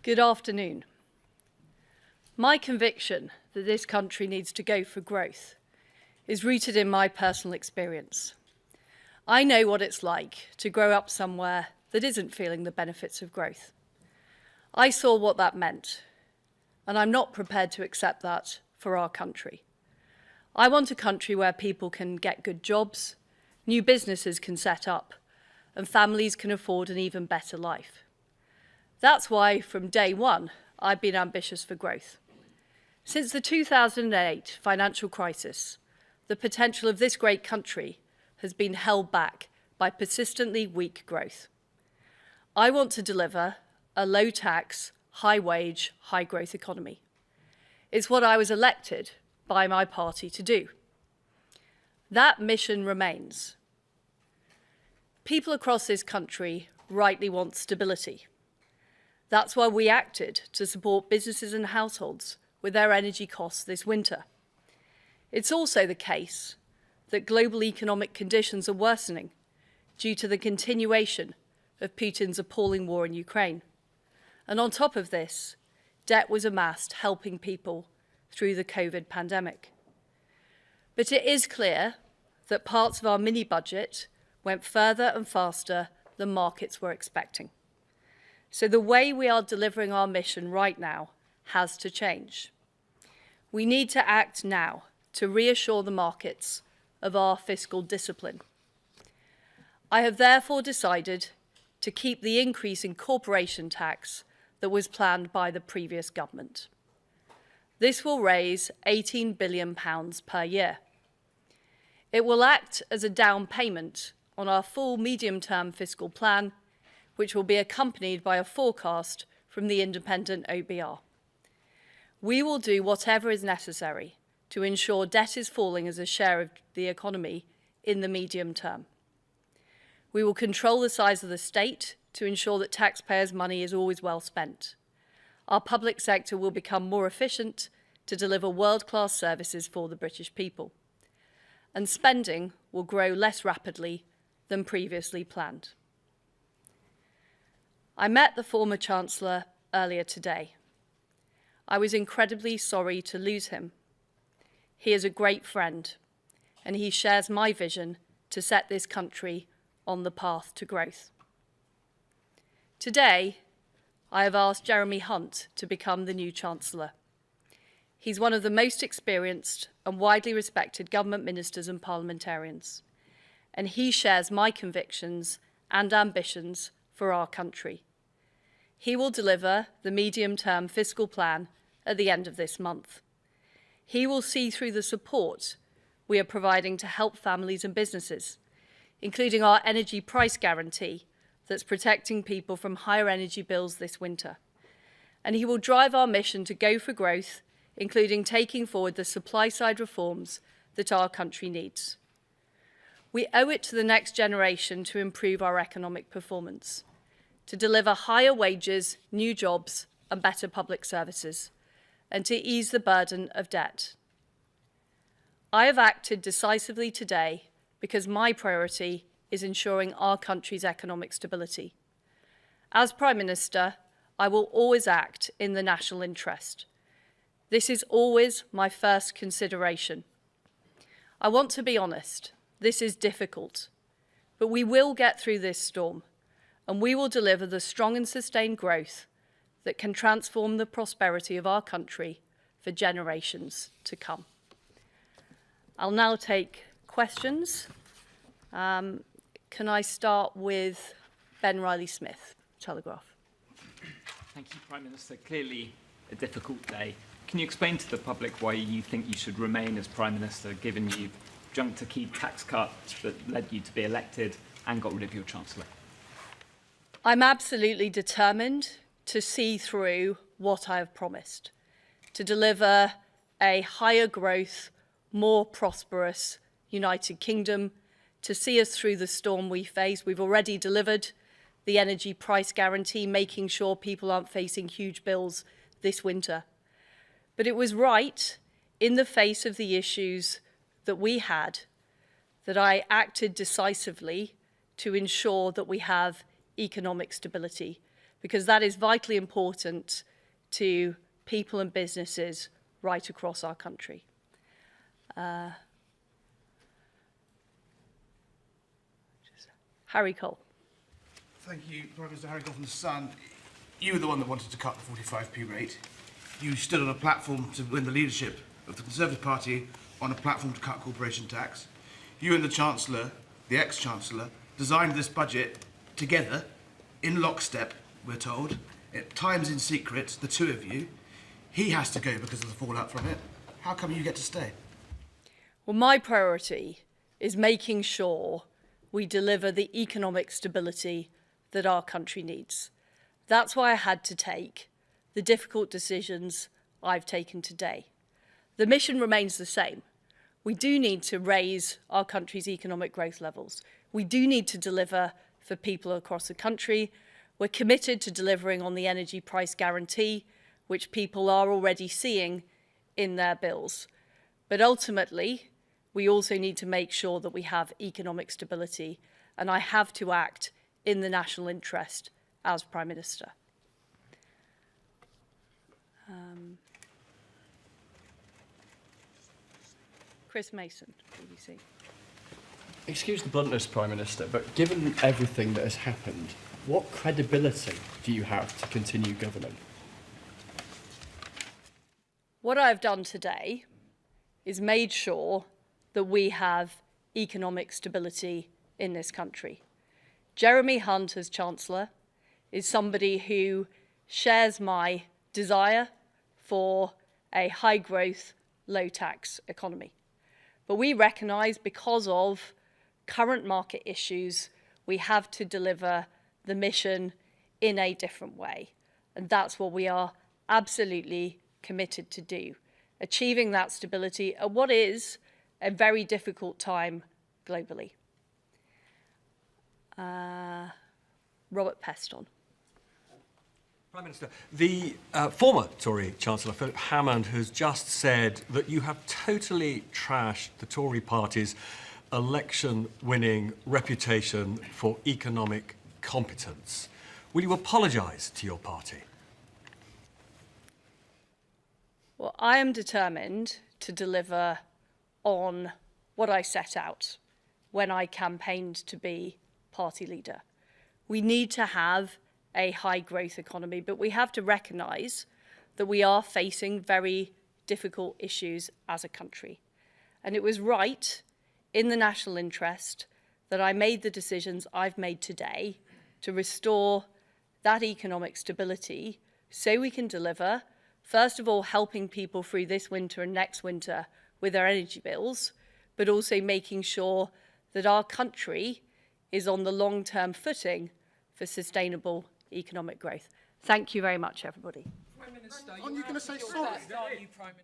Good afternoon. My conviction that this country needs to go for growth is rooted in my personal experience. I know what it's like to grow up somewhere that isn't feeling the benefits of growth. I saw what that meant, and I'm not prepared to accept that for our country. I want a country where people can get good jobs, new businesses can set up, and families can afford an even better life. That's why, from day one, I've been ambitious for growth. Since the 2008 financial crisis, the potential of this great country has been held back by persistently weak growth. I want to deliver a low-tax, high-wage, high-growth economy. It's what I was elected by my party to do. That mission remains. People across this country rightly want stability. That's why we acted to support businesses and households with their energy costs this winter. It's also the case that global economic conditions are worsening due to the continuation of Putin's appalling war in Ukraine. And on top of this, debt was amassed helping people through the COVID pandemic. But it is clear that parts of our mini-budget went further and faster than markets were expecting. So the way we are delivering our mission right now has to change. We need to act now to reassure the markets of our fiscal discipline. I have therefore decided to keep the increase in corporation tax that was planned by the previous government. This will raise £18 billion per year. It will act as a down payment on our full medium-term fiscal plan, which will be accompanied by a forecast from the independent OBR. We will do whatever is necessary to ensure debt is falling as a share of the economy in the medium term. We will control the size of the state to ensure that taxpayers' money is always well spent. Our public sector will become more efficient to deliver world-class services for the British people. And spending will grow less rapidly than previously planned. I met the former Chancellor earlier today. I was incredibly sorry to lose him. He is a great friend, and he shares my vision to set this country on the path to growth. Today, I have asked Jeremy Hunt to become the new Chancellor. He's one of the most experienced and widely respected government ministers and parliamentarians, and he shares my convictions and ambitions for our country. He will deliver the medium-term fiscal plan at the end of this month. He will see through the support we are providing to help families and businesses, including our energy price guarantee that's protecting people from higher energy bills this winter. And he will drive our mission to go for growth, including taking forward the supply-side reforms that our country needs. We owe it to the next generation to improve our economic performance, to deliver higher wages, new jobs, and better public services, and to ease the burden of debt. I have acted decisively today because my priority is ensuring our country's economic stability. As Prime Minister, I will always act in the national interest. This is always my first consideration. I want to be honest, this is difficult, but we will get through this storm, and we will deliver the strong and sustained growth that can transform the prosperity of our country for generations to come. I'll now take questions. Can I start with Ben Riley-Smith, Telegraph? Thank you, Prime Minister. Clearly a difficult day. Can you explain to the public why you think you should remain as Prime Minister, given you jumped to key tax cuts that led you to be elected and got rid of your Chancellor? I'm absolutely determined to see through what I have promised, to deliver a higher growth, more prosperous United Kingdom, to see us through the storm we face. We've already delivered the energy price guarantee, making sure people aren't facing huge bills this winter. But it was right, in the face of the issues that we had, that I acted decisively to ensure that we have economic stability, because that is vitally important to people and businesses right across our country. Harry Cole. Thank you, Prime Minister. Harry Cole from The Sun. You were the one that wanted to cut the 45p rate. You stood on a platform to win the leadership of the Conservative Party on a platform to cut corporation tax. You and the Chancellor, the ex-Chancellor, designed this budget together, in lockstep, we're told, at times in secret, the two of you. He has to go because of the fallout from it. How come you get to stay? Well, my priority is making sure we deliver the economic stability that our country needs. That's why I had to take the difficult decisions I've taken today. The mission remains the same. We do need to raise our country's economic growth levels. We do need to deliver for people across the country. We're committed to delivering on the energy price guarantee, which people are already seeing in their bills. But ultimately, we also need to make sure that we have economic stability, and I have to act in the national interest as Prime Minister. Chris Mason, BBC. Excuse the bluntness, Prime Minister, but given everything that has happened, what credibility do you have to continue governing? What I've done today is made sure that we have economic stability in this country. Jeremy Hunt, as Chancellor, is somebody who shares my desire for a high-growth, low-tax economy. But we recognise, because of current market issues, we have to deliver the mission in a different way. And that's what we are absolutely committed to do, achieving that stability at what is a very difficult time globally. Robert Peston. Prime Minister, the former Tory Chancellor, Philip Hammond, has just said that you have totally trashed the Tory party's election-winning reputation for economic competence. Will you apologise to your party? Well, I am determined to deliver on what I set out when I campaigned to be party leader. We need to have a high-growth economy, but we have to recognise that we are facing very difficult issues as a country. And it was right, in the national interest, that I made the decisions I've made today to restore that economic stability so we can deliver, first of all, helping people through this winter and next winter with their energy bills, but also making sure that our country is on the long-term footing for sustainable economic growth. Thank you very much, everybody. Prime Minister, Aren't you going to say sorry? Prime Minister.